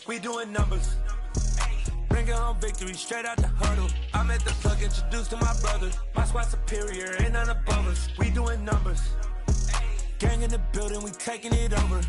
We doing numbers. Bringing home victory straight out the huddle. I'm at the plug, introduced to my brothers. My squad superior, ain't none above us. We doing numbers. Gang in the building, we taking it over.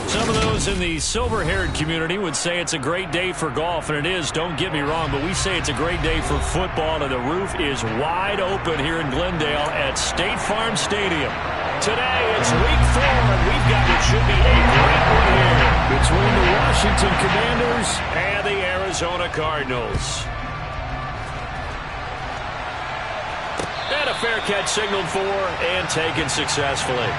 Some of those in the silver-haired community would say it's a great day for golf, and it is, don't get me wrong, but we say it's a great day for football, and the roof is wide open here in Glendale at State Farm Stadium. Today, it's week 4, and we've got what should be a great one here between the Washington Commanders and the Arizona Cardinals. And a fair catch signaled for and taken successfully.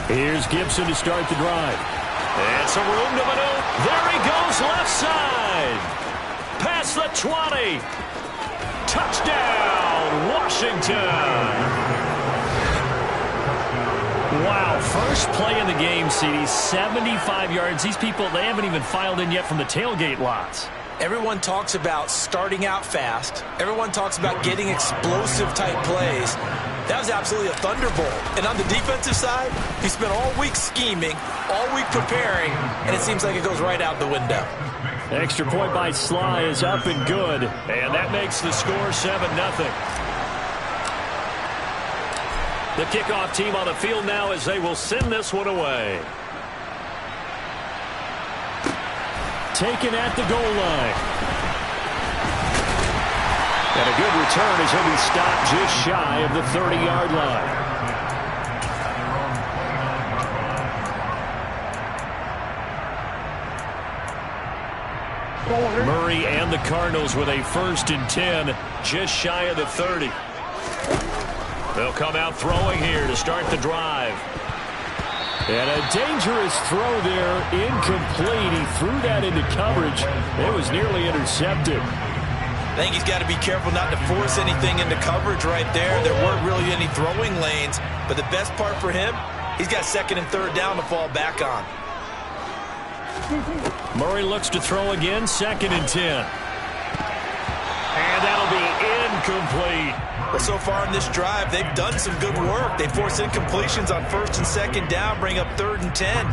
Here's Gibson to start the drive. And some room to maneuver. There he goes, left side. Past the 20. Touchdown, Washington. Wow, first play in the game, CD, 75 yards. These people, they haven't even filed in yet from the tailgate lots. Everyone talks about starting out fast. Everyone talks about getting explosive-type plays. That was absolutely a thunderbolt. And on the defensive side, he spent all week scheming, all week preparing, and it seems like it goes right out the window. Extra point by Sly is up and good. And that makes the score 7-0. The kickoff team on the field now as they will send this one away. Taken at the goal line. And a good return as he'll be stopped just shy of the 30-yard line. Murray and the Cardinals with a 1st and 10, just shy of the 30. They'll come out throwing here to start the drive. And a dangerous throw there, incomplete. He threw that into coverage. It was nearly intercepted. I think he's got to be careful not to force anything into coverage right there. There weren't really any throwing lanes, but the best part for him, he's got 2nd and 3rd down to fall back on. Murray looks to throw again, 2nd and 10. And that'll be incomplete. Well, so far in this drive, they've done some good work. They force incompletions on 1st and 2nd down, bring up 3rd and 10.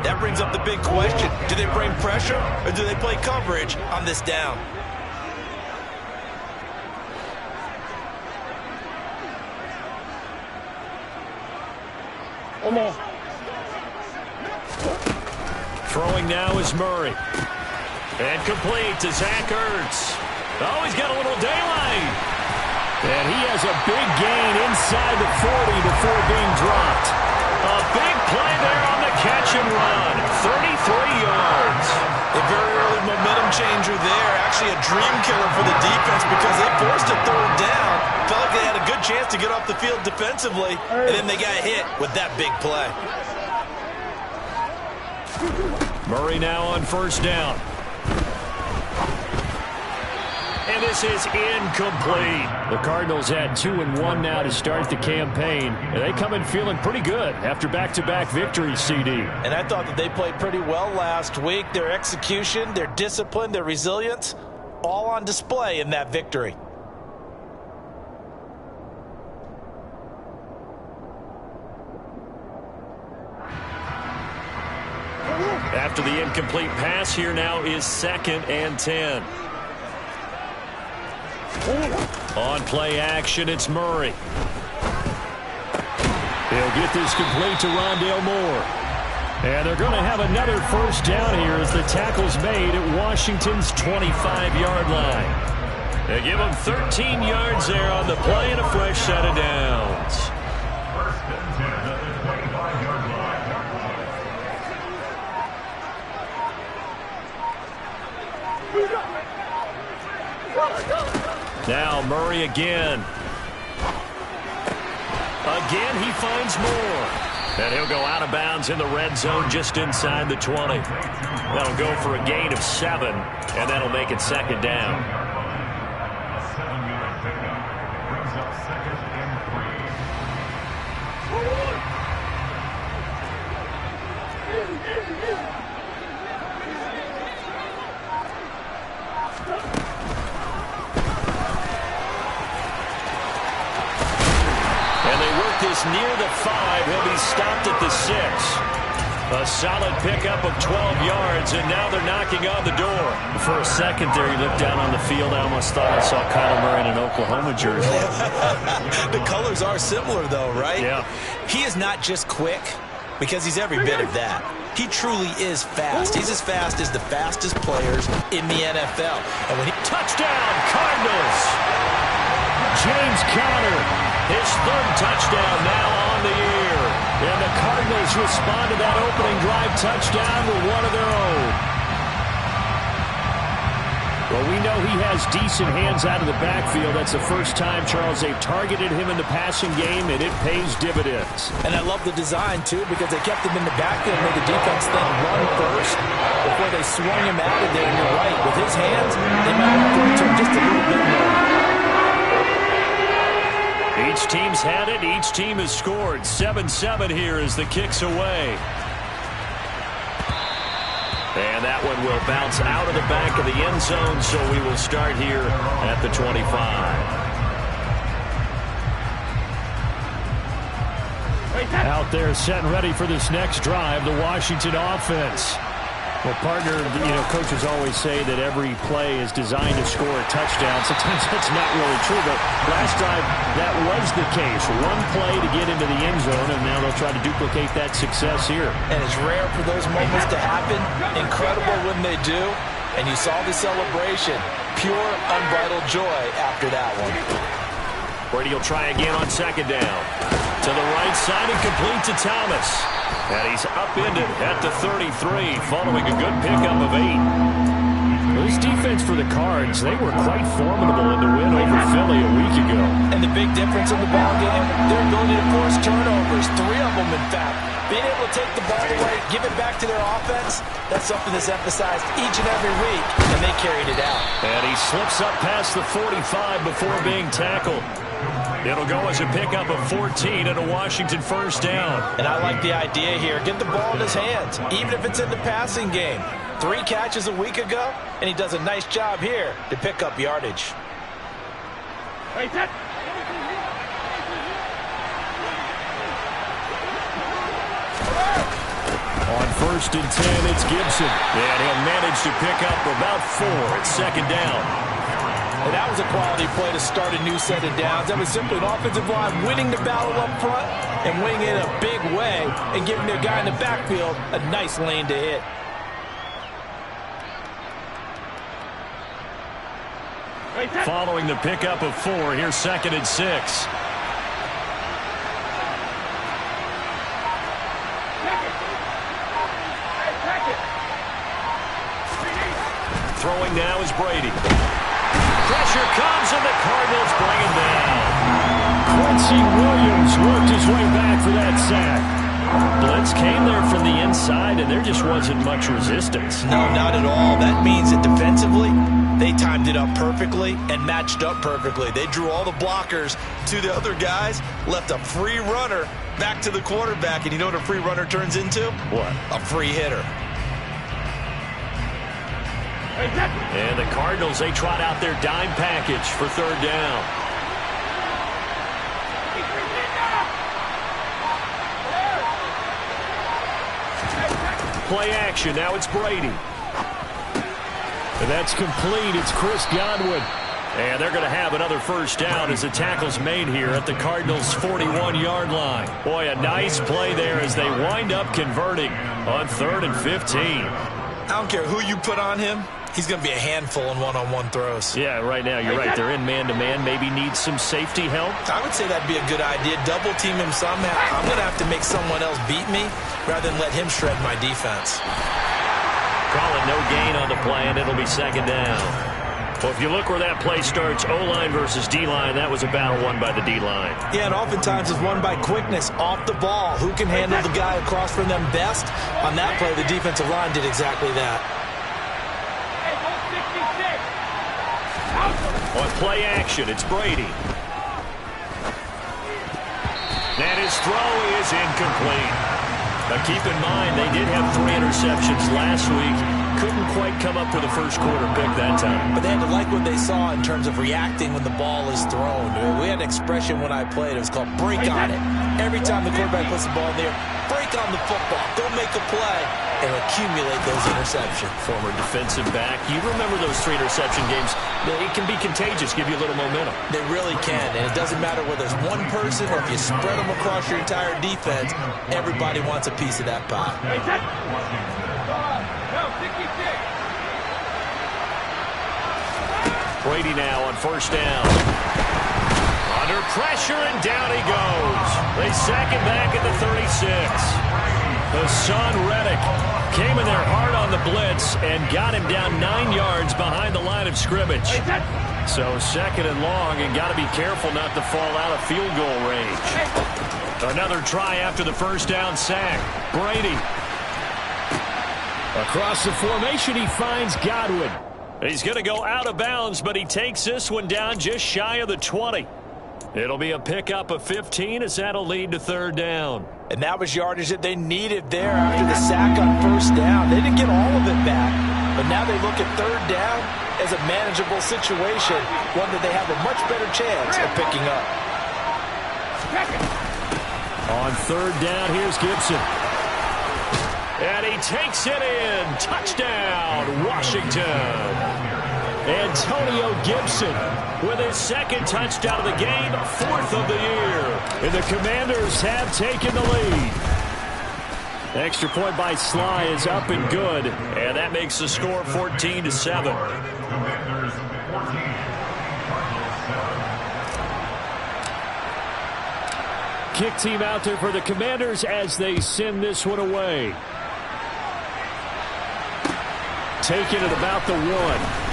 That brings up the big question. Do they bring pressure or do they play coverage on this down? Throwing now is Murray. And complete to Zach Ertz. Oh, he's got a little daylight. And he has a big gain inside the 40 before being dropped. A big play there on the catch and run. 33 yards. A very early momentum changer there. Actually a dream killer for the defense because they forced a 3rd down. Felt like they had a good chance to get off the field defensively, and then they got hit with that big play. Murray now on 1st down. And this is incomplete. The Cardinals had 2-1 now to start the campaign. And they come in feeling pretty good after back-to-back victories, CD. And I thought that they played pretty well last week. Their execution, their discipline, their resilience, all on display in that victory. After the incomplete pass, here now is 2nd and 10. On play action, it's Murray. He'll get this complete to Rondale Moore. And they're going to have another 1st down here as the tackle's made at Washington's 25-yard line. They give him 13 yards there on the play and a fresh set of downs. Now Murray again. Again, he finds more. And he'll go out of bounds in the red zone just inside the 20. That'll go for a gain of 7, and that'll make it second down. 7-yard pickup brings up second and 3. And they work this near the 5. He'll be stopped at the 6. A solid pickup of 12 yards, and now they're knocking on the door. For a second there, you looked down on the field. I almost thought I saw Kyler Murray in an Oklahoma jersey. The colors are similar, though, right? Yeah. He is not just quick, because he's every bit of that. He truly is fast. He's as fast as the fastest players in the NFL. And when he touchdown, Cardinals! James Conner, his 3rd touchdown now on the year. And the Cardinals respond to that opening drive touchdown with one of their own. Well, we know he has decent hands out of the backfield. That's the first time, Charles, they've targeted him in the passing game, and it pays dividends. And I love the design, too, because they kept him in the backfield and made the defense think run first before they swung him out of there. And you're right, with his hands, they might have to return just a little bit more. Each team's had it. Each team has scored. 7-7 here as the kick's away. And that one will bounce out of the back of the end zone, so we will start here at the 25. Out there set and ready for this next drive, the Washington offense. Well, partner, coaches always say that every play is designed to score a touchdown. Sometimes that's not really true, but last drive that was the case. One play to get into the end zone, and now they'll try to duplicate that success here. And it's rare for those moments to happen. Incredible when they do. And you saw the celebration. Pure, unbridled joy after that one. Brady will try again on second down. To the right side and complete to Thomas. And he's upended at the 33, following a good pickup of 8. This defense for the Cards, they were quite formidable in the win over Philly a week ago. And the big difference in the ball game, their ability to force turnovers, 3 of them in fact. Being able to take the ball away, give it back to their offense, that's something that's emphasized each and every week, and they carried it out. And he slips up past the 45 before being tackled. It'll go as a pickup of 14 and a Washington first down. And I like the idea here. Get the ball in his hands, even if it's in the passing game. 3 catches a week ago, and he does a nice job here to pick up yardage. On 1st and 10, it's Gibson. And he'll manage to pick up about 4 at second down. And that was a quality play to start a new set of downs. That was simply an offensive line winning the battle up front and winning it in a big way and giving their guy in the backfield a nice lane to hit. Following the pickup of 4, here's 2nd and 6. Throwing now is Brady. Pressure comes, and the Cardinals bring him down. Quincy Williams worked his way back for that sack. Blitz came there from the inside, and there just wasn't much resistance. No, not at all. That means that defensively, they timed it up perfectly and matched up perfectly. They drew all the blockers to the other guys, left a free runner back to the quarterback, and you know what a free runner turns into? What? A free hitter. And the Cardinals, they trot out their dime package for 3rd down. Play action. Now it's Brady. And that's complete. It's Chris Godwin. And they're going to have another first down as the tackle's made here at the Cardinals' 41-yard line. Boy, a nice play there as they wind up converting on 3rd and 15. I don't care who you put on him. He's going to be a handful in one-on-one throws. Yeah, right now, you're right. They're in man-to-man. Maybe need some safety help. I would say that'd be a good idea. Double team him somehow. I'm going to have to make someone else beat me rather than let him shred my defense. Call it no gain on the play, and it'll be 2nd down. Well, if you look where that play starts, O-line versus D-line, that was a battle won by the D-line. Yeah, and oftentimes it's won by quickness off the ball. Who can handle the guy across from them best? On that play, the defensive line did exactly that. On play action, it's Brady. And his throw is incomplete. Now keep in mind, they did have 3 interceptions last week. Couldn't quite come up with a first quarter pick that time. But they had to like what they saw in terms of reacting when the ball is thrown. We had an expression when I played. It was called break on it. Every time the quarterback puts the ball in there, break on the football. Go make a play and accumulate those interceptions. Former defensive back. You remember those 3 interception games. It can be contagious, give you a little momentum. They really can, and it doesn't matter whether it's one person or if you spread them across your entire defense. Everybody wants a piece of that pie. Brady now on first down. Under pressure, and down he goes. They sack him back at the 36. Hassan Reddick came in there hard on the blitz and got him down 9 yards behind the line of scrimmage. So second and long, and got to be careful not to fall out of field goal range. Another try after the first down sack. Brady. Across the formation, he finds Godwin. He's going to go out of bounds, but he takes this one down just shy of the 20. It'll be a pickup of 15 as that'll lead to third down. And that was yardage that they needed there after the sack on first down. They didn't get all of it back, but now they look at third down as a manageable situation, one that they have a much better chance of picking up. On third down, here's Gibson. And he takes it in. Touchdown, Washington. Antonio Gibson with his second touchdown of the game, 4th of the year. And the Commanders have taken the lead. Extra point by Sly is up and good. And that makes the score 14-7. Commanders 14, Kick team out there for the Commanders as they send this one away. Taken at about the 1.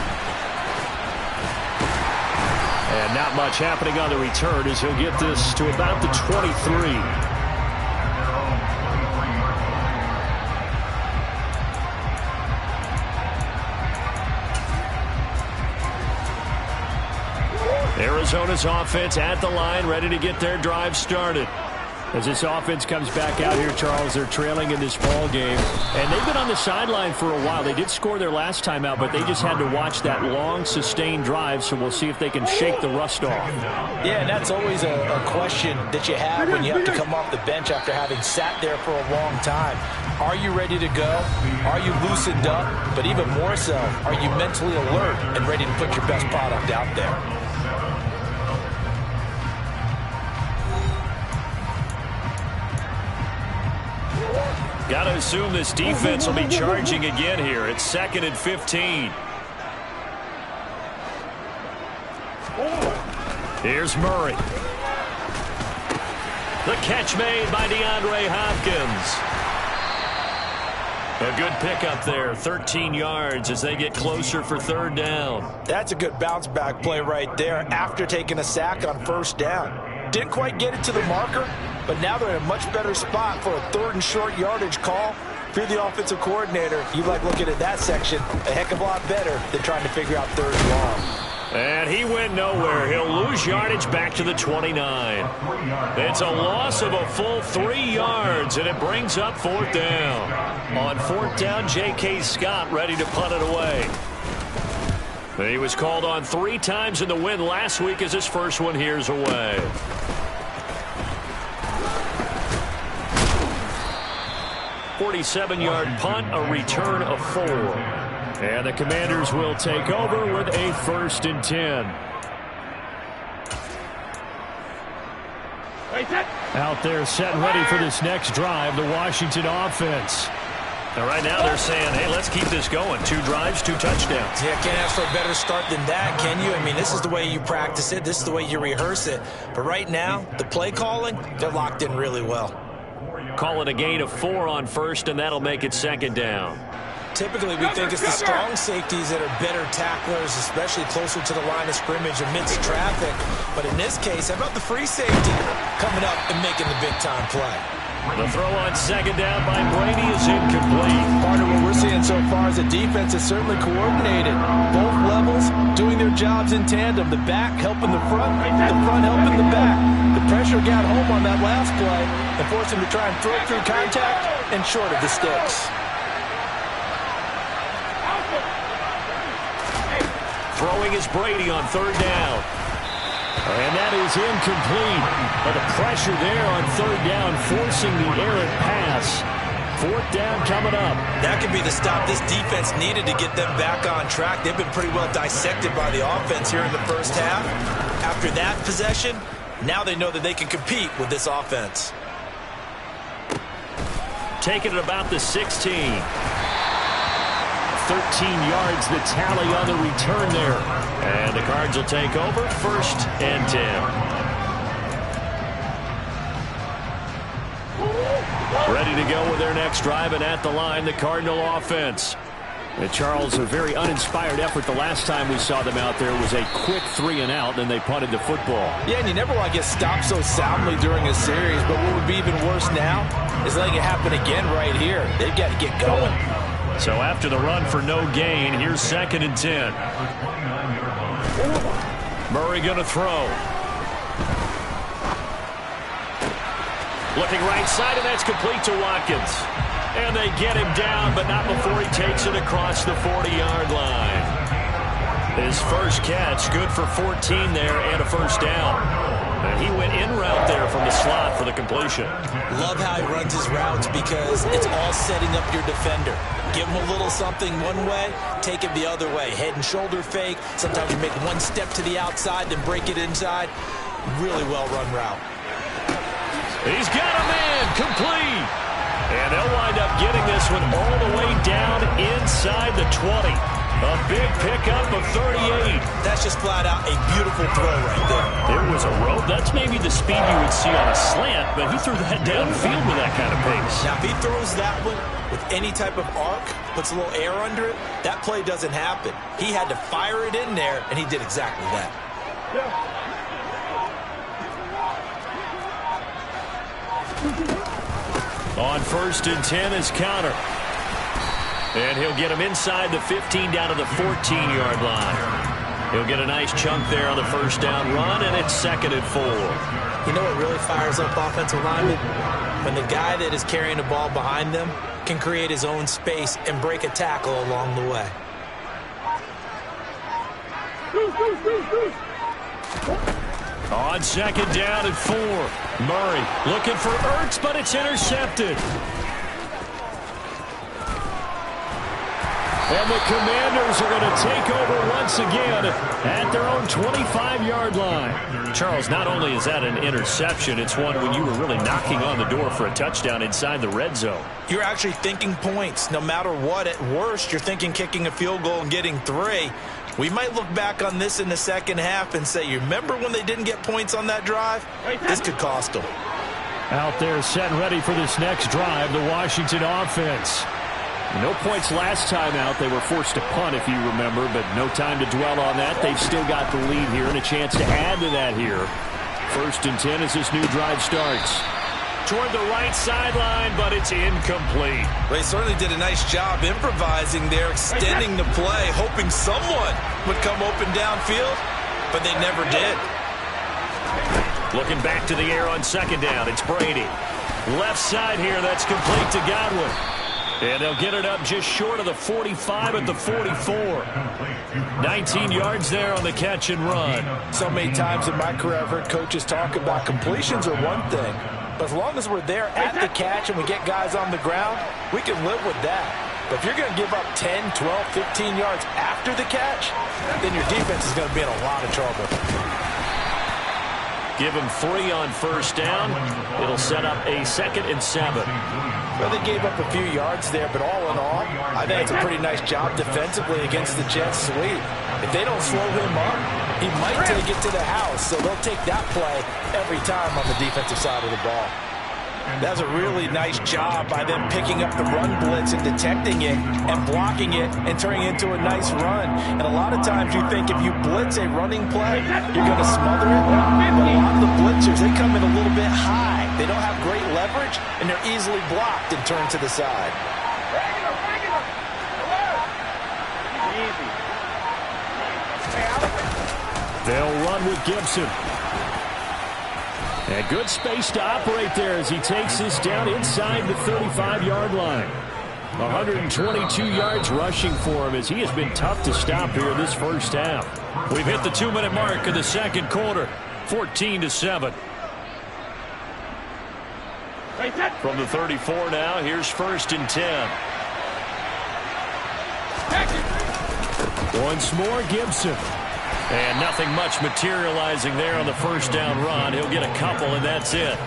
And not much happening on the return as he'll get this to about the 23. Arizona's offense at the line, ready to get their drive started. As this offense comes back out here, Charles, they're trailing in this ball game. And they've been on the sideline for a while. They did score their last time out, but they just had to watch that long, sustained drive, so we'll see if they can shake the rust off. Yeah, and that's always a question that you have when you have to come off the bench after having sat there for a long time. Are you ready to go? Are you loosened up? But even more so, are you mentally alert and ready to put your best product out there? Got to assume this defense will be charging again here. It's 2nd and 15. Here's Murray. The catch made by DeAndre Hopkins. A good pickup there, 13 yards as they get closer for third down. That's a good bounce back play right there after taking a sack on first down. Didn't quite get it to the marker, but now they're in a much better spot for a 3rd and short yardage call. If you're the offensive coordinator, you like looking at that section a heck of a lot better than trying to figure out 3rd and long. And he went nowhere. He'll lose yardage back to the 29. It's a loss of a full 3 yards, and it brings up 4th down. On 4th down, J.K. Scott ready to punt it away. He was called on 3 times in the win last week as his first one here's away. .47-yard punt, a return of 4. And the Commanders will take over with a 1st and 10. Out there set and ready for this next drive, the Washington offense. And right now they're saying, hey, let's keep this going. 2 drives, 2 touchdowns. Yeah, can't ask for a better start than that, can you? I mean, this is the way you practice it. This is the way you rehearse it. But right now, the play calling, they're locked in really well. Call it a gain of 4 on first, and that'll make it 2nd down. Typically, we think it's the strong safeties that are better tacklers, especially closer to the line of scrimmage amidst traffic. But in this case, how about the free safety coming up and making the big-time play? The throw on second down by Brady is incomplete. Part of what we're seeing so far is the defense is certainly coordinated. Both levels doing their jobs in tandem. The back helping the front helping the back. The pressure got home on that last play and forced him to try and throw through contact and short of the sticks. Throwing is Brady on third down. And that is incomplete. But the pressure there on third down, forcing the errant pass. Fourth down coming up. That could be the stop this defense needed to get them back on track. They've been pretty well dissected by the offense here in the first half. After that possession, now they know that they can compete with this offense. Taking it about the 16. 13 yards the tally on the return there. And the Cards will take over, 1st and 10. Ready to go with their next drive, and at the line, the Cardinal offense. And Charles, a very uninspired effort the last time we saw them out there was a quick 3-and-out, and they punted the football. Yeah, and you never want to get stopped so soundly during a series, but what would be even worse now is letting it happen again right here. They've got to get going. So after the run for no gain, here's 2nd and 10. Murray going to throw. Looking right side, and that's complete to Watkins. And they get him down, but not before he takes it across the 40-yard line. His first catch, good for 14 there and a first down. And he went in route there from the slot for the completion. Love how he runs his routes because it's all setting up your defender. Give him a little something one way, take it the other way. Head and shoulder fake. Sometimes you make one step to the outside, then break it inside. Really well-run route. He's got a man, complete. And they'll wind up getting this one all the way down inside the 20. A big pickup of 38. That's just flat out a beautiful throw right there. There was a rope. That's maybe the speed you would see on a slant, but he threw that downfield with that kind of pace. Now, if he throws that one with any type of arc, puts a little air under it, that play doesn't happen. He had to fire it in there, and he did exactly that. On 1st and 10 is Counter. And he'll get him inside the 15 down to the 14-yard line. He'll get a nice chunk there on the first down run, and it's 2nd and 4. You know what really fires up offensive linemen? When the guy that is carrying the ball behind them can create his own space and break a tackle along the way. On 2nd down and 4. Murray looking for Ertz, but it's intercepted. And the Commanders are going to take over once again at their own 25-yard line. Charles, not only is that an interception, it's one when you were really knocking on the door for a touchdown inside the red zone. You're actually thinking points. No matter what, at worst, you're thinking kicking a field goal and getting 3. We might look back on this in the second half and say, you remember when they didn't get points on that drive? This could cost them. Out there set and ready for this next drive, the Washington offense. No points last time out. They were forced to punt, if you remember, but no time to dwell on that. They've still got the lead here and a chance to add to that here. 1st and 10 as this new drive starts. Toward the right sideline, but it's incomplete. They certainly did a nice job improvising there, extending the play, hoping someone would come open downfield, but they never did. Looking back to the air on 2nd down, it's Brady. Left side here, that's complete to Godwin. And they'll get it up just short of the 45 at the 44. 19 yards there on the catch and run. So many times in my career I've heard coaches talk about completions are one thing, but as long as we're there at the catch and we get guys on the ground, we can live with that. But if you're going to give up 10, 12, 15 yards after the catch, then your defense is going to be in a lot of trouble. Give him 3 on 1st down. It'll set up a 2nd and 7. Well, they gave up a few yards there, but all in all, I think it's a pretty nice job defensively against the Jets sweep. If they don't slow him up, he might take it to the house, so they'll take that play every time on the defensive side of the ball. That's a really nice job by them picking up the run blitz and detecting it and blocking it and turning it into a nice run. And a lot of times you think if you blitz a running play, you're going to smother it. But a lot of the blitzers, they come in a little bit high. They don't have great leverage, and they're easily blocked and turned to the side. They'll run with Gibson. And good space to operate there as he takes this down inside the 35-yard line. 122 yards rushing for him as he has been tough to stop here this first half. We've hit the 2-minute mark of the second quarter, 14-7. From the 34 now, here's 1st and 10. Once more, Gibson. And nothing much materializing there on the first down run. He'll get a couple, and that's it.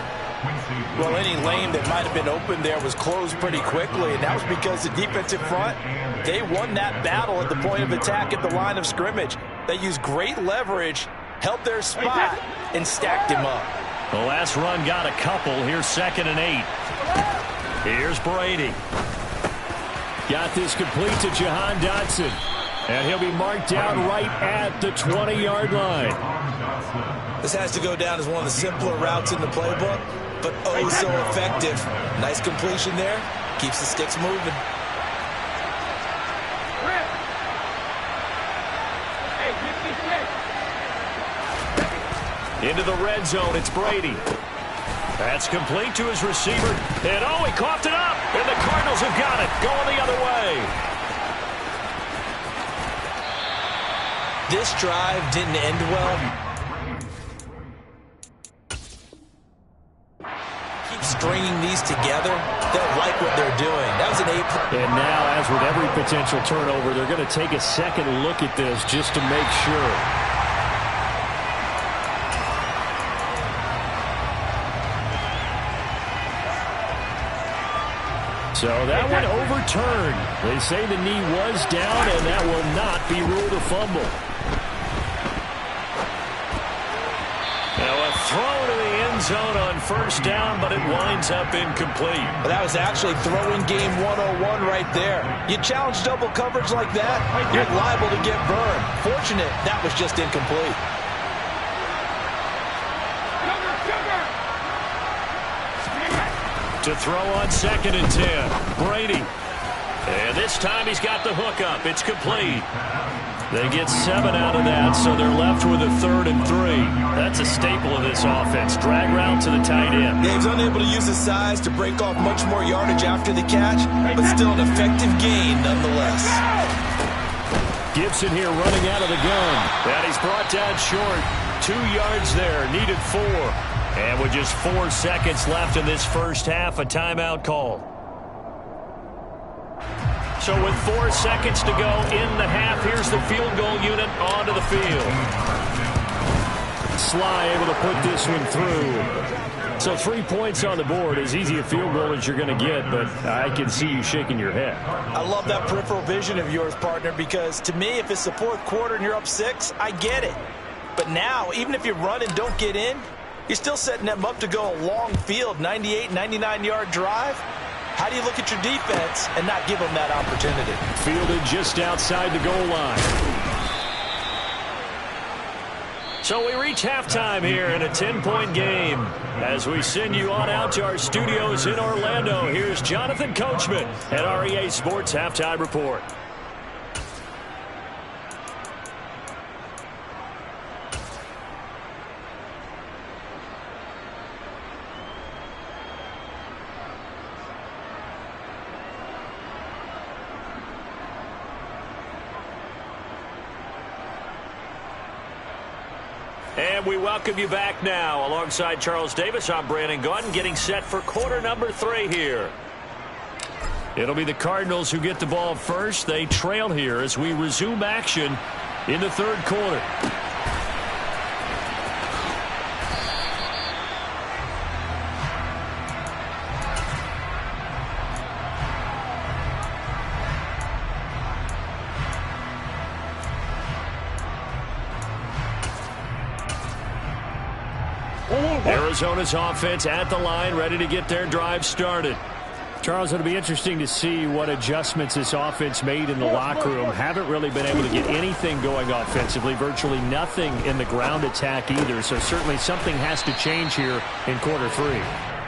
Well, any lane that might have been open there was closed pretty quickly, and that was because the defensive front, they won that battle at the point of attack at the line of scrimmage. They used great leverage, held their spot, and stacked him up. The last run got a couple. Here's 2nd and 8. Here's Brady. Got this complete to Jahan Dotson. And he'll be marked down right at the 20-yard line. This has to go down as one of the simpler routes in the playbook, but oh so effective. Nice completion there. Keeps the sticks moving. Into the red zone, it's Brady. That's complete to his receiver. And oh, he coughed it up. And the Cardinals have got it. Going the other way. This drive didn't end well. Keep stringing these together. They'll like what they're doing. That was an 8. And now, as with every potential turnover, they're going to take a second look at this just to make sure. So that one overturned. They say the knee was down, and that will not be ruled a fumble. Now a throw to the end zone on first down, but it winds up incomplete. Well, that was actually throwing game 101 right there. You challenge double coverage like that, you're liable to get burned. Fortunate, that was just incomplete. To throw on 2nd and 10. Brady. And this time he's got the hook up. It's complete. They get 7 out of that, so they're left with a 3rd and 3. That's a staple of this offense. Drag route to the tight end. Yeah, he's unable to use his size to break off much more yardage after the catch, but still an effective gain nonetheless. Gibson here running out of the gun. And he's brought down short. 2 yards there. Needed 4. And with just 4 seconds left in this first half, a timeout call. So with 4 seconds to go in the half, here's the field goal unit onto the field. Sly able to put this one through. So 3 points on the board, as easy a field goal as you're going to get, but I can see you shaking your head. I love that peripheral vision of yours, partner, because to me, if it's the 4th quarter and you're up 6, I get it. But now, even if you run and don't get in, you're still setting them up to go a long field, 98, 99-yard drive. How do you look at your defense and not give them that opportunity? Fielded just outside the goal line. So we reach halftime here in a 10-point game. As we send you on out to our studios in Orlando, here's Jonathan Coachman at REA Sports Halftime Report. And we welcome you back now. Alongside Charles Davis, I'm Brandon Gaudin, getting set for quarter number 3 here. It'll be the Cardinals who get the ball first. They trail here as we resume action in the 3rd quarter. Arizona's offense at the line, ready to get their drive started. Charles, it'll be interesting to see what adjustments this offense made in the locker room. Haven't really been able to get anything going offensively, virtually nothing in the ground attack either. So certainly something has to change here in quarter 3.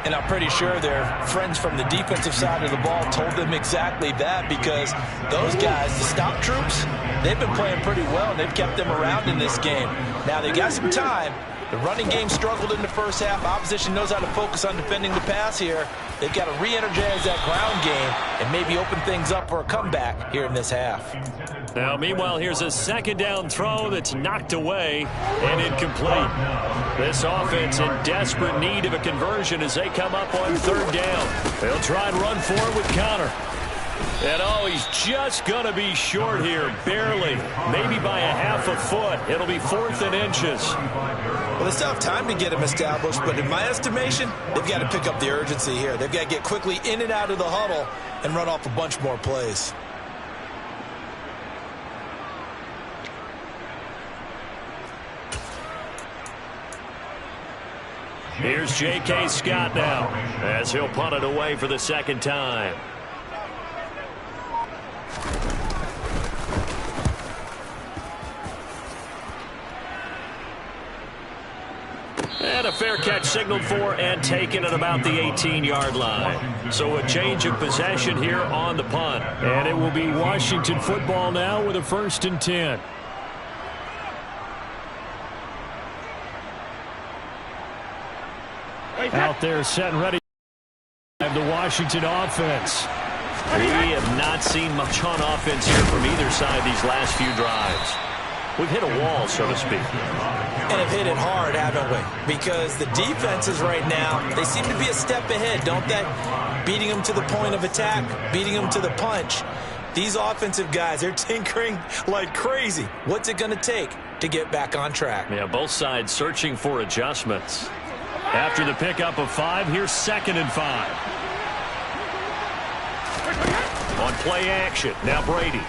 And I'm pretty sure their friends from the defensive side of the ball told them exactly that, because those guys, the stop troops, they've been playing pretty well. They've kept them around in this game. Now they got some time. The running game struggled in the first half. Opposition knows how to focus on defending the pass here. They've got to re-energize that ground game and maybe open things up for a comeback here in this half. Now, meanwhile, here's a second down throw that's knocked away and incomplete. This offense in desperate need of a conversion as they come up on third down. They'll try and run for it with Connor. And, oh, he's just going to be short here, barely, maybe by a half a foot. It'll be 4th and inches. Well, they still have time to get him established, but in my estimation, they've got to pick up the urgency here. They've got to get quickly in and out of the huddle and run off a bunch more plays. Here's J.K. Scott now as he'll punt it away for the second time. And a fair catch signaled for and taken at about the 18-yard line. So a change of possession here on the punt. And it will be Washington football now with a 1st and 10. Out there set and ready. The Washington offense. We have not seen much on offense here from either side these last few drives. We've hit a wall, so to speak. And have hit it hard, haven't we? Because the defenses right now, they seem to be a step ahead, don't they? Beating them to the point of attack, beating them to the punch. These offensive guys, they're tinkering like crazy. What's it going to take to get back on track? Yeah, both sides searching for adjustments. After the pickup of 5, here's 2nd and 5. On play action, now Brady.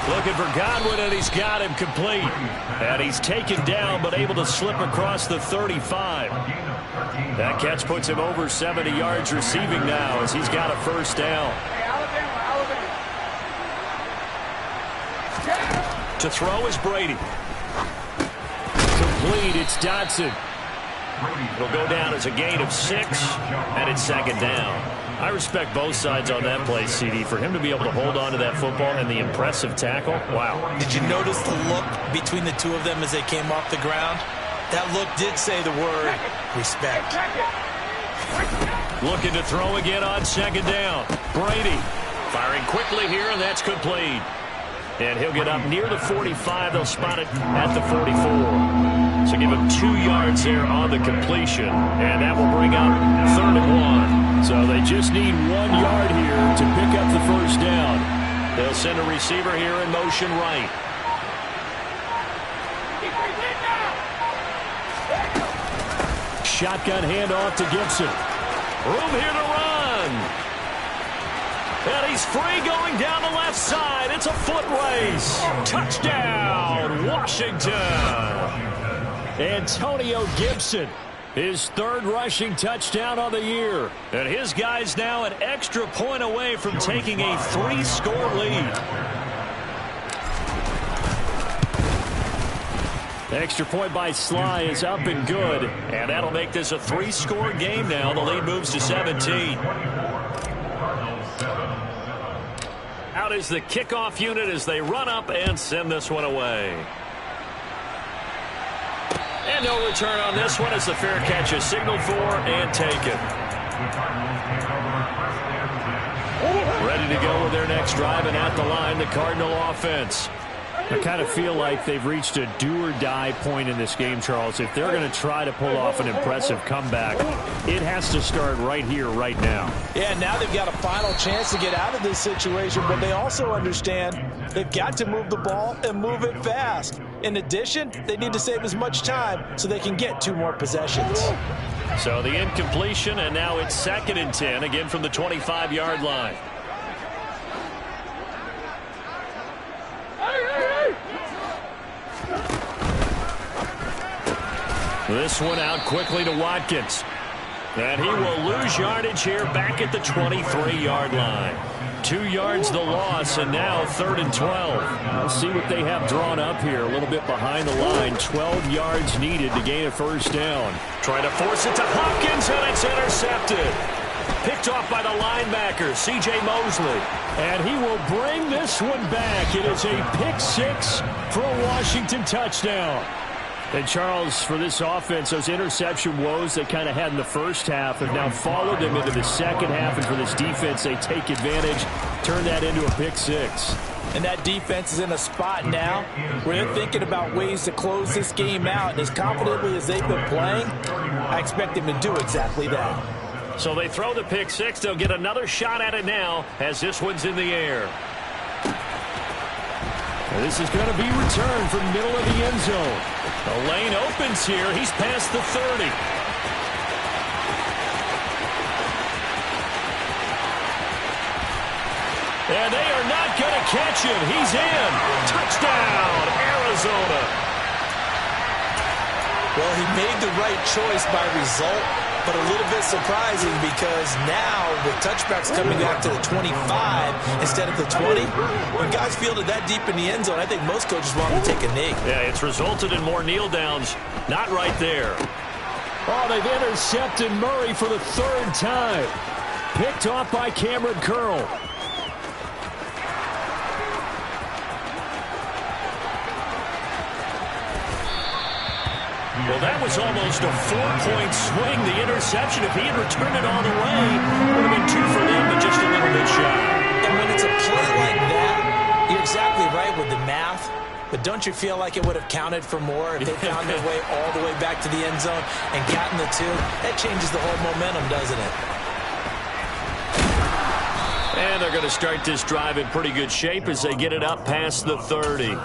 Looking for Godwin, and he's got him complete. And he's taken down, but able to slip across the 35. That catch puts him over 70 yards receiving now as he's got a 1st down. To throw is Brady. Complete, it's Dotson. It'll go down as a gain of 6, and it's 2nd down. I respect both sides on that play, CD. For him to be able to hold on to that football and the impressive tackle, wow. Did you notice the look between the two of them as they came off the ground? That look did say the word respect. Looking to throw again on 2nd down. Brady firing quickly here, and that's complete. And he'll get up near the 45. They'll spot it at the 44. So give him 2 yards there on the completion, and that will bring up 3rd and 1. So they just need 1 yard here to pick up the 1st down. They'll send a receiver here in motion right. Shotgun handoff to Gibson. Room here to run. And he's free going down the left side. It's a foot race. Touchdown, Washington. Antonio Gibson, his 3rd rushing touchdown on the year. And his guy's now an extra point away from taking a 3-score lead. Extra point by Sly is up and good. And that'll make this a 3-score game now. The lead moves to 17. Out is the kickoff unit as they run up and send this one away. And no return on this one as the fair catch is signaled for and taken. Ready to go with their next drive, and at the line, the Cardinal offense. I kind of feel like they've reached a do-or-die point in this game, Charles. If they're going to try to pull off an impressive comeback, it has to start right here, right now. Yeah, now they've got a final chance to get out of this situation, but they also understand they've got to move the ball and move it fast. In addition, they need to save as much time so they can get 2 more possessions. So the incompletion, and now it's 2nd and 10, again from the 25-yard line. This one out quickly to Watkins. And he will lose yardage here back at the 23-yard line. 2 yards the loss, and now 3rd and 12. We'll see what they have drawn up here. A little bit behind the line. 12 yards needed to gain a first down. Trying to force it to Hopkins, and it's intercepted. Picked off by the linebacker, C.J. Mosley. And he will bring this one back. It is a pick 6 for a Washington touchdown. And, Charles, for this offense, those interception woes they kind of had in the first half have now followed them into the second half. And for this defense, they take advantage, turn that into a pick 6. And that defense is in a spot now where they're thinking about ways to close this game out. And as confidently as they've been playing, I expect them to do exactly that. So they throw the pick 6. They'll get another shot at it now as this one's in the air. And this is going to be returned from middle of the end zone. The lane opens here. He's past the 30. And they are not going to catch him. He's in. Touchdown, Arizona. Well, he made the right choice by result, but a little bit surprising because now with touchbacks coming back to the 25 instead of the 20, when guys fielded that deep in the end zone, I think most coaches want to take a knee. Yeah, it's resulted in more kneel downs. Not right there. Oh, they've intercepted Murray for the 3rd time. Picked off by Cameron Curl. Well, that was almost a 4-point swing, the interception. If he had returned it all the way, it would have been 2 for them, but just a little bit shy. And when it's a play like that, you're exactly right with the math. But don't you feel like it would have counted for more if they found their way all the way back to the end zone and gotten the 2? That changes the whole momentum, doesn't it? And they're going to start this drive in pretty good shape as they get it up past the 30.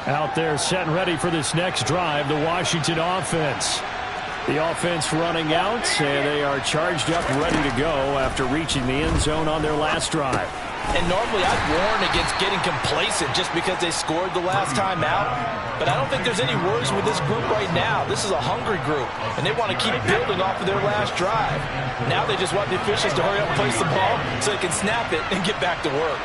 Out there set and ready for this next drive, the Washington offense. The offense running out, and they are charged up, ready to go after reaching the end zone on their last drive. And normally I'd warn against getting complacent just because they scored the last time out. But I don't think there's any worries with this group right now. This is a hungry group, and they want to keep building off of their last drive. Now they just want the officials to hurry up and place the ball so they can snap it and get back to work.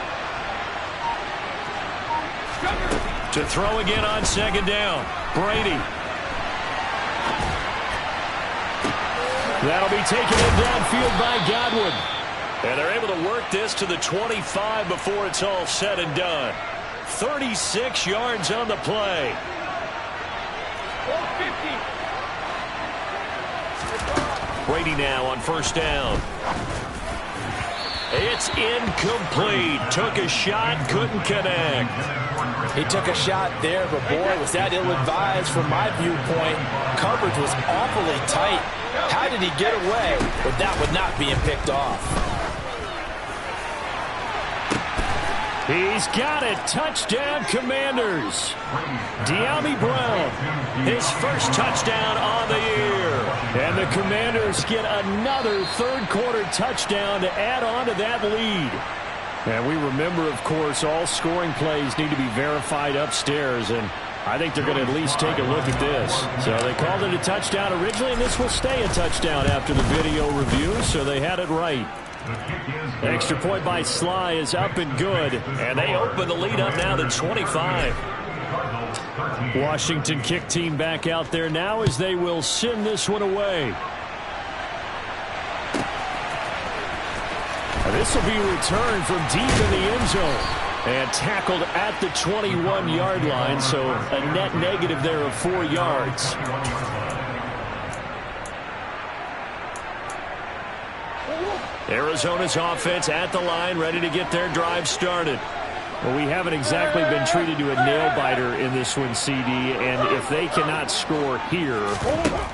To throw again on 2nd down, Brady. That'll be taken in downfield by Godwin. And they're able to work this to the 25 before it's all said and done. 36 yards on the play. Brady now on 1st down. It's incomplete. Took a shot, couldn't connect. He took a shot there, but boy, was that ill-advised from my viewpoint. Coverage was awfully tight. How did he get away with that one not being picked off? He's got it. Touchdown, Commanders. De'Ami Brown, his first touchdown on the year. And the Commanders get another 3rd-quarter touchdown to add on to that lead. And we remember, of course, all scoring plays need to be verified upstairs, and I think they're going to at least take a look at this. So they called it a touchdown originally, and this will stay a touchdown after the video review, so they had it right. Extra point by Sly is up and good, and they open the lead up now to 25. Washington kick team back out there now as they will send this one away. This will be returned from deep in the end zone and tackled at the 21-yard line, so a net negative there of 4 yards. Arizona's offense at the line, ready to get their drive started. Well, we haven't exactly been treated to a nail-biter in this one, CD, and if they cannot score here,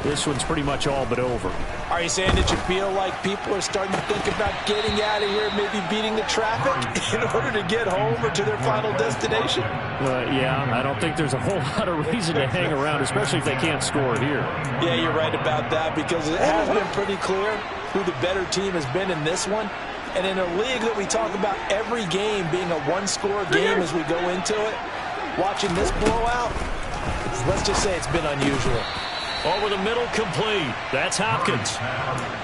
this one's pretty much all but over. Are you saying that you feel like people are starting to think about getting out of here, maybe beating the traffic in order to get home or to their final destination? Yeah, I don't think there's a whole lot of reason to hang around, especially if they can't score here. Yeah, you're right about that, because it has been pretty clear who the better team has been in this one. And in a league that we talk about every game being a one-score game as we go into it, watching this blowout, let's just say it's been unusual. Over the middle, complete. That's Hopkins.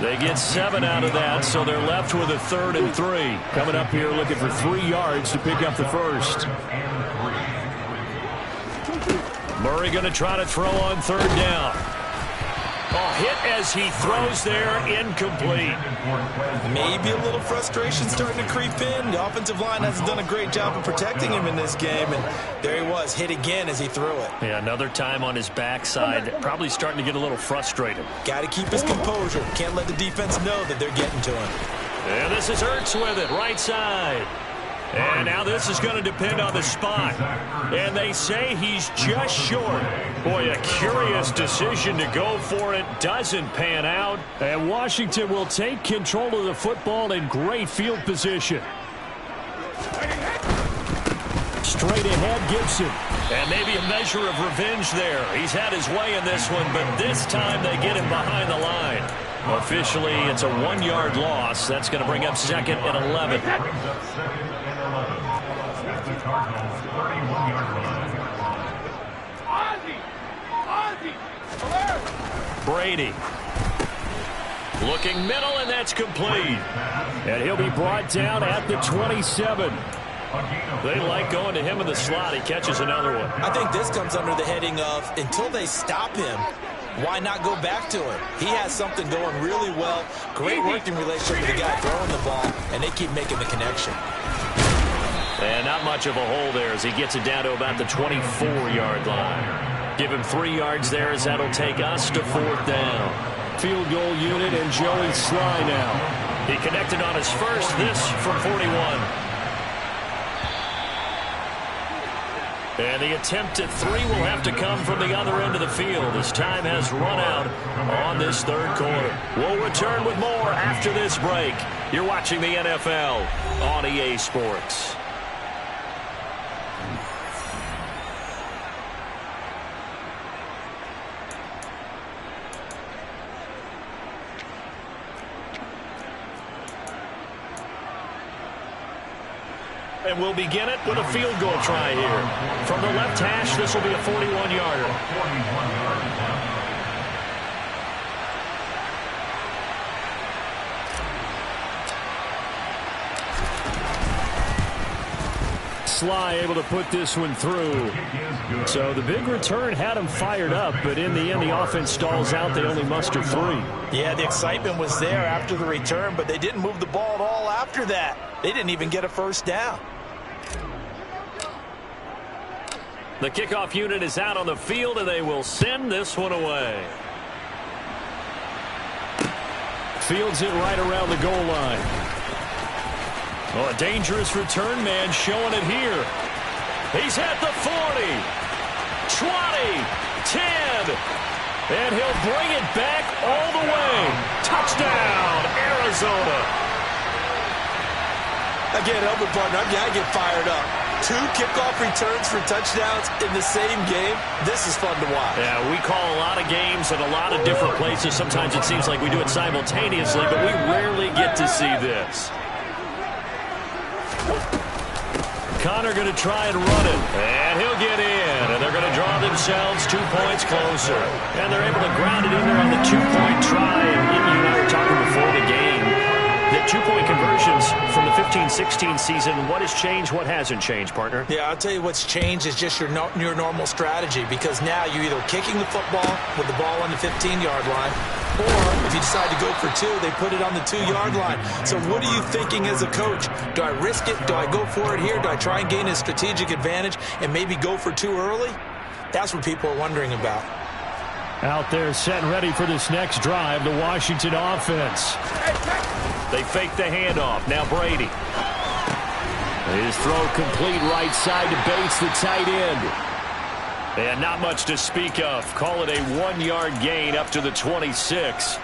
They get 7 out of that, so they're left with a 3rd and 3. Coming up here looking for 3 yards to pick up the first. Murray going to try to throw on 3rd down. Oh, hit as he throws there, incomplete. Maybe a little frustration starting to creep in. The offensive line hasn't done a great job of protecting him in this game, and there he was, hit again as he threw it. Yeah, another time on his backside, probably starting to get a little frustrated. Got to keep his composure. Can't let the defense know that they're getting to him. And this is Ertz with it, right side. And now this is going to depend on the spot. And they say he's just short. Boy, a curious decision to go for it. Doesn't pan out. And Washington will take control of the football in great field position. Straight ahead, Gibson. And maybe a measure of revenge there. He's had his way in this one, but this time they get him behind the line. Officially, it's a 1-yard loss. That's going to bring up 2nd and 11. Brady. Looking middle, and that's complete. And he'll be brought down at the 27. They like going to him in the slot. He catches another one. I think this comes under the heading of, until they stop him, why not go back to it? He has something going really well. Great working relationship with the guy throwing the ball, and they keep making the connection. And not much of a hole there as he gets it down to about the 24-yard line. Give him 3 yards there as that'll take us to 4th down. Field goal unit and Joey Sly now. He connected on his first, this from 41. And the attempt at 3 will have to come from the other end of the field as time has run out on this 3rd quarter. We'll return with more after this break. You're watching the NFL on EA Sports. And we'll begin it with a field goal try here. From the left hash, this will be a 41-yarder. Sly able to put this one through. So the big return had him fired up, but in the end, the offense stalls out. They only muster 3. Yeah, the excitement was there after the return, but they didn't move the ball at all after that. They didn't even get a first down. The kickoff unit is out on the field, and they will send this one away. Fields it right around the goal line. Oh, a dangerous return man showing it here. He's at the 40, 20, 10, and he'll bring it back all the way. Touchdown, Arizona. Again, help it, partner. I get fired up. 2 kickoff returns for touchdowns in the same game. This is fun to watch. Yeah, we call a lot of games at a lot of different places. Sometimes it seems like we do it simultaneously, but we rarely get to see this. Connor going to try and run it, and he'll get in, and they're going to draw themselves 2 points closer. And they're able to ground it in there on the 2-point try, and you and I were talking before the game. The 2-point conversions from the 15-16 season, what has changed, what hasn't changed, partner? Yeah, I'll tell you what's changed is just your normal strategy, because now you're either kicking the football with the ball on the 15-yard line, or if you decide to go for 2, they put it on the 2-yard line. So what are you thinking as a coach? Do I risk it? Do I go for it here? Do I try and gain a strategic advantage and maybe go for 2 early? That's what people are wondering about. Out there set and ready for this next drive, the Washington offense. They fake the handoff. Now Brady. His throw complete right side to Bates, the tight end. And not much to speak of. Call it a 1-yard gain up to the 26.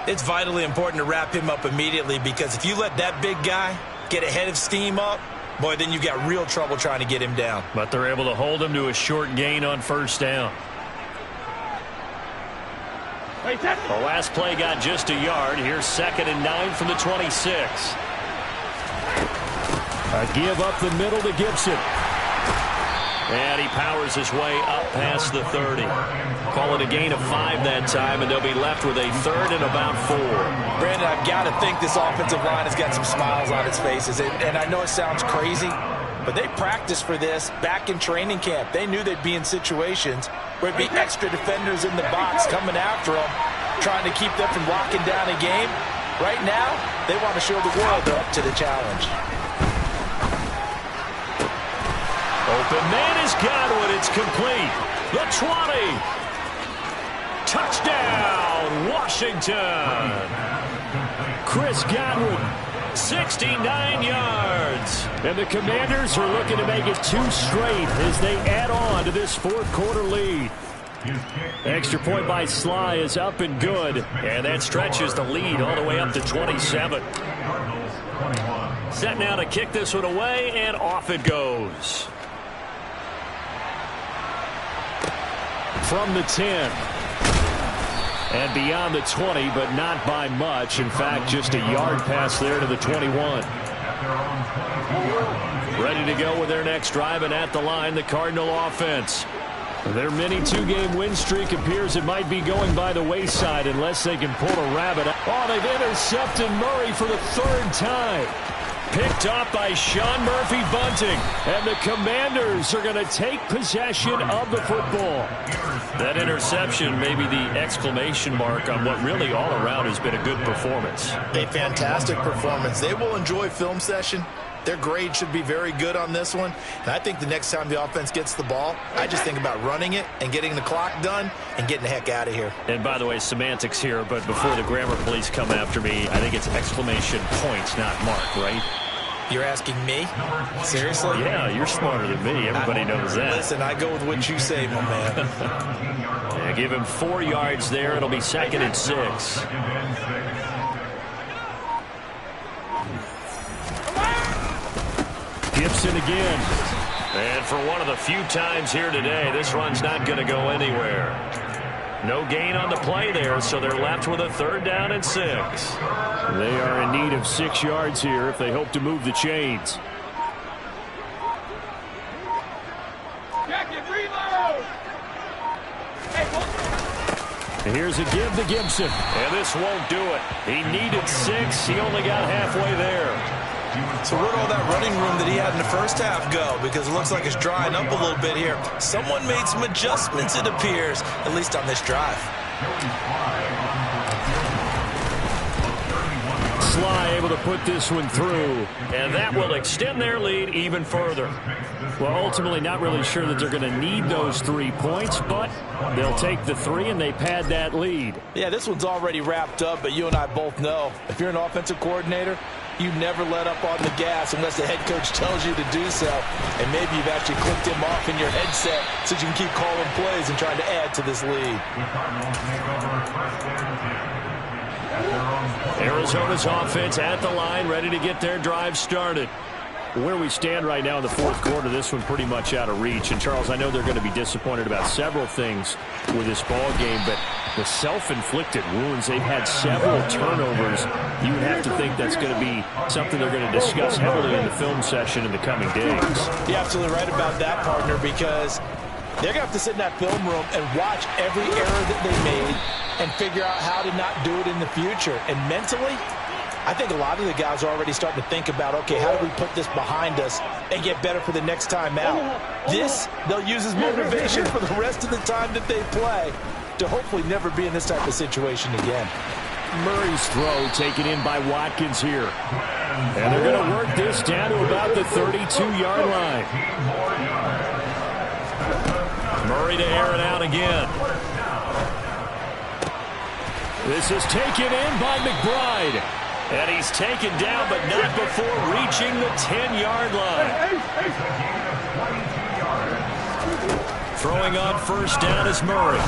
It's vitally important to wrap him up immediately, because if you let that big guy get ahead of steam up, boy, then you've got real trouble trying to get him down. But they're able to hold him to a short gain on 1st down. The last play got just a yard. Here's 2nd and 9 from the 26. A give up the middle to Gibson. And he powers his way up past the 30. Call it a gain of 5 that time, and they'll be left with a 3rd and about 4. Brandon, I've got to think this offensive line has got some smiles on its faces. And I know it sounds crazy, but they practiced for this back in training camp. They knew they'd be in situations where it'd be extra defenders in the box coming after them, trying to keep them from locking down a game. Right now, they want to show the world they're up to the challenge. Open man is Godwin. It's complete. The 20. Touchdown, Washington. Chris Godwin. 69 yards. And the Commanders are looking to make it 2 straight as they add on to this 4th quarter lead. Extra point by Sly is up and good. And that stretches the lead all the way up to 27. Set now to kick this one away, and off it goes. From the 10. And beyond the 20, but not by much. In fact, just a yard pass there to the 21. Ready to go with their next drive, and at the line, the Cardinal offense. Their mini 2-game win streak appears it might be going by the wayside unless they can pull a rabbit. Oh, they've intercepted Murray for the 3rd time. Picked off by Sean Murphy-Bunting. And the Commanders are going to take possession of the football. That interception may be the exclamation mark on what really all around has been a good performance. A fantastic performance. They will enjoy film session. Their grade should be very good on this one. And I think the next time the offense gets the ball, I just think about running it and getting the clock done and getting the heck out of here. And by the way, semantics here, but before the grammar police come after me, I think it's exclamation points, not mark, right? You're asking me? Seriously? Yeah, you're smarter than me. Everybody knows that. Listen, I go with what you say, my man. Yeah, give him 4 yards there. It'll be 2nd and 6. Gibson again. And for one of the few times here today, this run's not going to go anywhere. No gain on the play there, so they're left with a 3rd down and 6. They are in need of 6 yards here if they hope to move the chains. Here's a give to Gibson. And this won't do it. He needed 6. He only got halfway there. So where'd all that running room that he had in the first half go? Because it looks like it's drying up a little bit here. Someone made some adjustments, it appears, at least on this drive. Sly able to put this one through. And that will extend their lead even further. Well, ultimately not really sure that they're going to need those 3 points, but they'll take the 3 and they pad that lead. Yeah, this one's already wrapped up, but you and I both know if you're an offensive coordinator, you never let up on the gas unless the head coach tells you to do so. And maybe you've actually clicked him off in your headset so you can keep calling plays and trying to add to this lead. Arizona's offense at the line, ready to get their drive started. Where we stand right now in the 4th quarter, this one pretty much out of reach. And, Charles, I know they're going to be disappointed about several things with this ball game, but the self-inflicted wounds, they've had several turnovers. You would have to think that's going to be something they're going to discuss heavily in the film session in the coming days. You're absolutely right about that, partner, because they're going to have to sit in that film room and watch every error that they made and figure out how to not do it in the future. And mentally, I think a lot of the guys are already starting to think about, okay, how do we put this behind us and get better for the next time out? This, they'll use as motivation for the rest of the time that they play to hopefully never be in this type of situation again. Murray's throw taken in by Watkins here. And they're going to work this down to about the 32-yard line. Murray to air it out again. This is taken in by McBride. And he's taken down, but not before reaching the 10-yard line. Throwing on 1st down is Murray.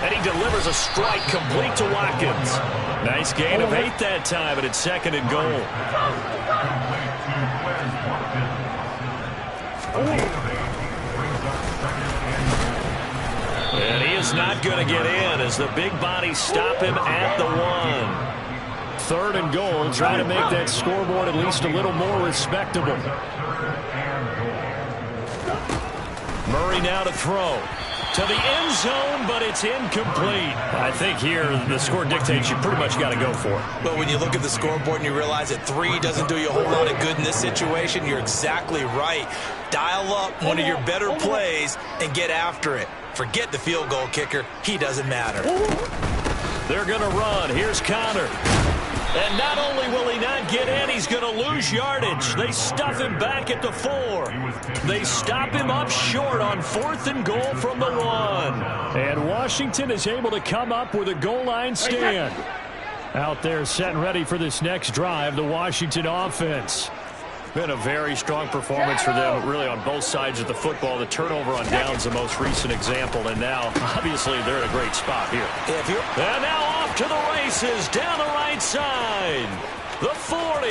And he delivers a strike complete to Watkins. Nice gain of 8 that time, and it's 2nd and goal. And he is not going to get in as the big bodies stop him at the 1. 3rd and goal, trying to make that scoreboard at least a little more respectable. Murray now to throw. To the end zone, but it's incomplete. I think here the score dictates you pretty much got to go for it. But when you look at the scoreboard and you realize that 3 doesn't do you a whole lot of good in this situation, you're exactly right. Dial up one of your better plays and get after it. Forget the field goal kicker. He doesn't matter. They're going to run. Here's Connor. And not only will he not get in, he's going to lose yardage. They stuff him back at the 4. They stop him up short on 4th and goal from the 1. And Washington is able to come up with a goal line stand. Out there set and ready for this next drive, the Washington offense. Been a very strong performance for them, really, on both sides of the football. The turnover on downs, the most recent example, and now, obviously, they're in a great spot here. And now off to the races, down the right side. The 40.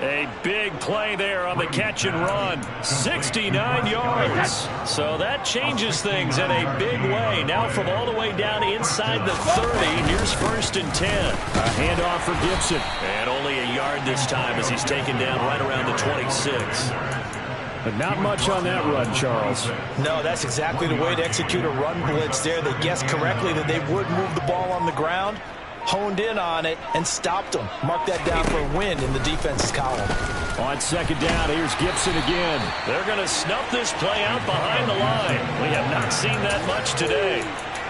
A big play there on the catch and run. 69 yards. So that changes things in a big way. Now from all the way down inside the 30, here's 1st and 10. A handoff for Gibson. And only a yard this time as he's taken down right around the 26. But not much on that run, Charles. No, that's exactly the way to execute a run blitz there. They guessed correctly that they would move the ball on the ground, honed in on it, and stopped them. Mark that down for a win in the defense's column. On 2nd down, here's Gibson again. They're going to snuff this play out behind the line. We have not seen that much today.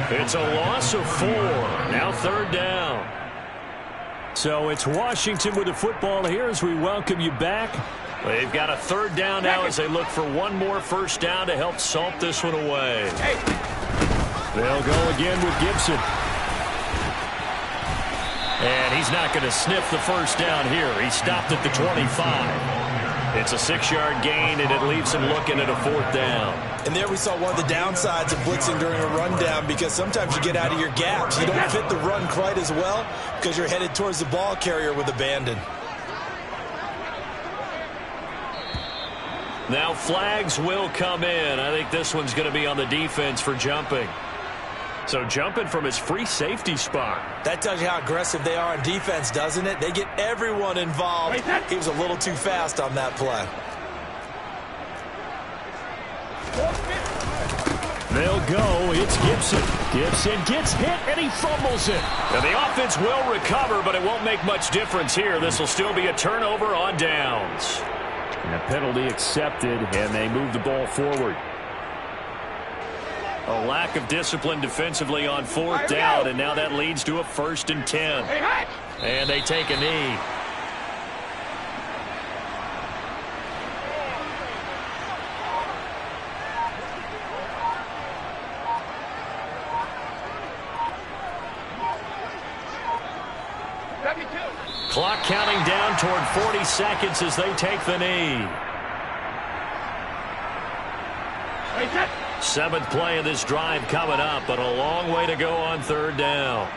It's a loss of 4. Now 3rd down. So it's Washington with the football here as we welcome you back. They've got a 3rd down now as they look for one more 1st down to help salt this one away. They'll go again with Gibson. And he's not going to sniff the 1st down here. He stopped at the 25. It's a 6-yard gain, and it leaves him looking at a 4th down. And there we saw one of the downsides of blitzing during a rundown, because sometimes you get out of your gaps. You don't fit the run quite as well because you're headed towards the ball carrier with abandon. Now flags will come in. I think this one's going to be on the defense for jumping. So jumping from his free safety spot. That tells you how aggressive they are on defense, doesn't it? They get everyone involved. He was a little too fast on that play. They'll go. It's Gibson. Gibson gets hit, and he fumbles it. And the offense will recover, but it won't make much difference here. This will still be a turnover on downs. And a penalty accepted, and they move the ball forward. A lack of discipline defensively on 4th down, and now that leads to a 1st and 10. And they take a knee. Clock counting down toward 40 seconds as they take the knee. 7th play of this drive coming up, but a long way to go on 3rd down.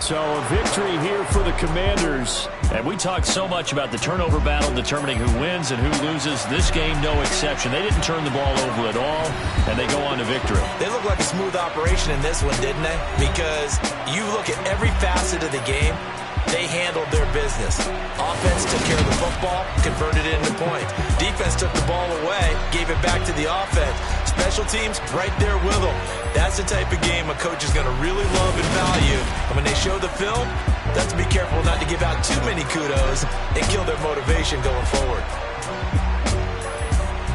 So a victory here for the Commanders. And we talked so much about the turnover battle determining who wins and who loses. This game, no exception. They didn't turn the ball over at all, and they go on to victory. They look like a smooth operation in this one, didn't they? Because you look at every facet of the game, they handled their business. Offense took care of the football, converted it into points. Defense took the ball away, gave it back to the offense. Special teams, right there with them. That's the type of game a coach is going to really love and value. And when they show the film, that's to be careful not to give out too many kudos and kill their motivation going forward.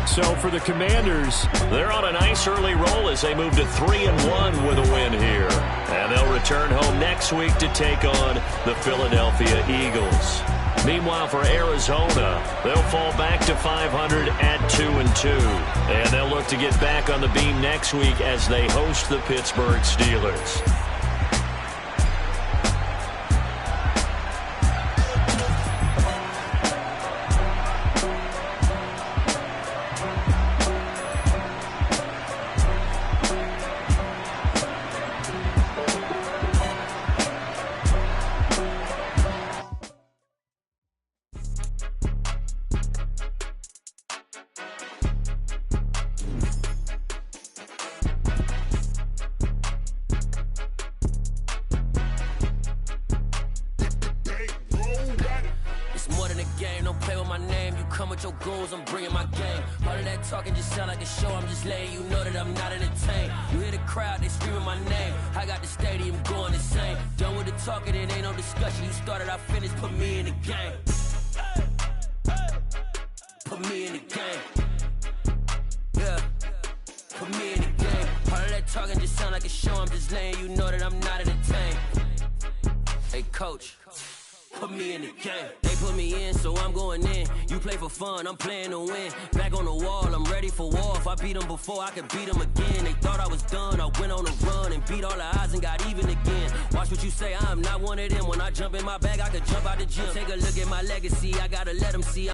So for the Commanders, they're on a nice early roll as they move to 3-1 with a win here. And they'll return home next week to take on the Philadelphia Eagles. Meanwhile, for Arizona, they'll fall back to 500 at 2-2. And they'll look to get back on the beam next week as they host the Pittsburgh Steelers. play with my name, you come with your goons, I'm bringing my game. All of that talking just sound like a show, I'm just letting you know that I'm not entertained. You hear the crowd, they screaming my name. I got the stadium going insane. Done with the talking, it ain't no discussion. You started, I finished, put me in the game. Put me in the game. Yeah. Put me in the game. All of that talking just sound like a show, I'm just letting you know that I'm not entertained. Hey, coach. Put me in the game. They put me in, so I'm going in. You play for fun, I'm playing to win. Back on the wall, I'm ready for war. If I beat them before, I could beat them again. They thought I was done, I went on a run and beat all the odds and got even again. Watch what you say, I'm not one of them. When I jump in my bag, I could jump out the gym. Take a look at my legacy, I gotta let them see